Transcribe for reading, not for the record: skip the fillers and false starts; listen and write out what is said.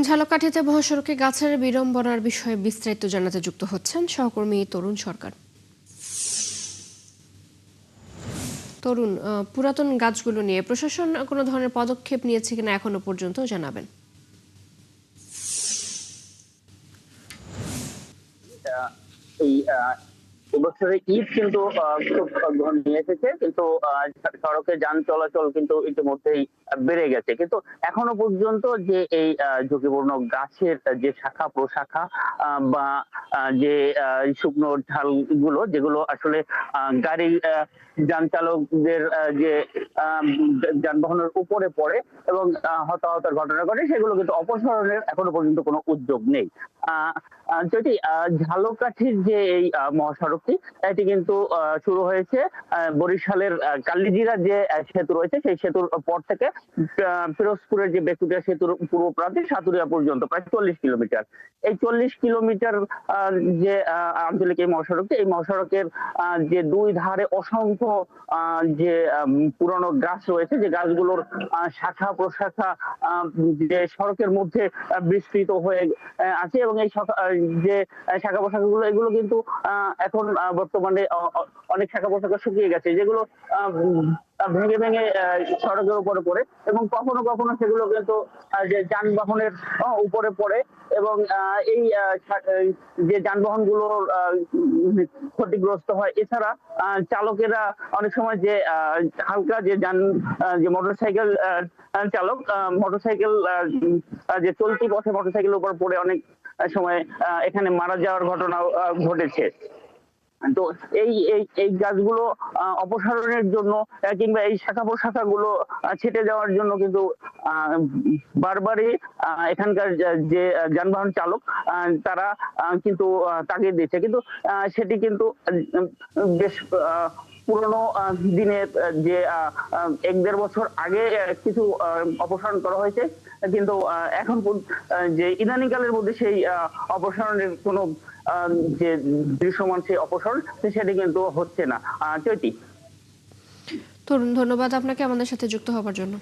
ঝালকাঠিতে মহাসড়কে গাছের বিড়ম্বনার বিষয়ে বিস্তারিত জানাতে যুক্ত হচ্ছেন সহকর্মী তরুণ সরকার। তরুণ, পুরাতন গাছগুলো নিয়ে প্রশাসন কোনো ধরনের পদক্ষেপ নিয়েছে কিনা এখনো পর্যন্ত জানাবেন। এই এবছরে ঈদ কিন্তু খুব ঘনিয়ে এসেছে, কিন্তু সড়কে যান চলাচল কিন্তু ইতিমধ্যেই বেড়ে গেছে, কিন্তু এখনো পর্যন্ত যে এই ঝুঁকিপূর্ণ গাছের যে শাখা প্রশাখা বা যে শুকনো ঢাল গুলো, যেগুলো আসলে গাড়ি যান চালকদের যে আহ, যানবাহনের উপরে পড়ে এবং হতাহতের ঘটনা ঘটে, সেগুলো কিন্তু অপসারণের এখনো পর্যন্ত কোনো উদ্যোগ নেই। আহ যদি ঝালকাঠির যে এই মহাসড়কটি, এটি কিন্তু শুরু হয়েছে বরিশালের কালিজিরা যে সেতু রয়েছে, সেই সেতুর পর থেকে পিরোজপুরের যে বেকুটিয়া সেতুর পূর্ব প্রান্তে সাতুরিয়া পর্যন্ত প্রায় 40 কিলোমিটার। এই 40 কিলোমিটার যে আঞ্চলিক এই মহাসড়কটি, এই মহাসড়কের যে দুই ধারে অসংখ্য যে পুরনো গাছ রয়েছে, যে গাছগুলোর শাখা প্রশাখা যে সড়কের মধ্যে বিস্তৃত হয়ে আছে, এবং এই যে শাখা পোশাকগুলো, এগুলো কিন্তু এখন বর্তমানে অনেক শাখা পোশাক শুকিয়ে গেছে, যেগুলো ভেঙে ভেঙে সড়কের উপরে পড়ে, এবং কখনো কখনো সেগুলো কিন্তু যে যানবাহনের উপরে পড়ে, এবং এই যে যানবাহন গুলোর ক্ষতিগ্রস্ত হয়। এছাড়া চালকেরা অনেক সময় যে হালকা যে যান যে মোটরসাইকেল চালক মোটরসাইকেল যে চলতি পথে মোটরসাইকেলের উপর পড়ে অনেক সময় এখানে মারা যাওয়ার ঘটনা ঘটেছে। তো এই এই এই গাছগুলো অপসারণের জন্য কিংবা এই শাখা প্রশাখা গুলো ছেটে যাওয়ার জন্য কিন্তু বারবারই এখানকার যে যানবাহন চালক তারা কিন্তু তাগিদ দিচ্ছে, কিন্তু সেটি কিন্তু বেশ পুরনো দিনের যে 1-1.5 বছর আগে কিছু অপসারণ করা হয়েছে, কিন্তু এখন যে ইদানিংকালের মধ্যে সেই অপসারণের কোনো যে দৃশ্যমান সেই অপসারণ, সেটি কিন্তু হচ্ছে না। চৈতি। তরুণ, ধন্যবাদ আপনাকে আমাদের সাথে যুক্ত হবার জন্য।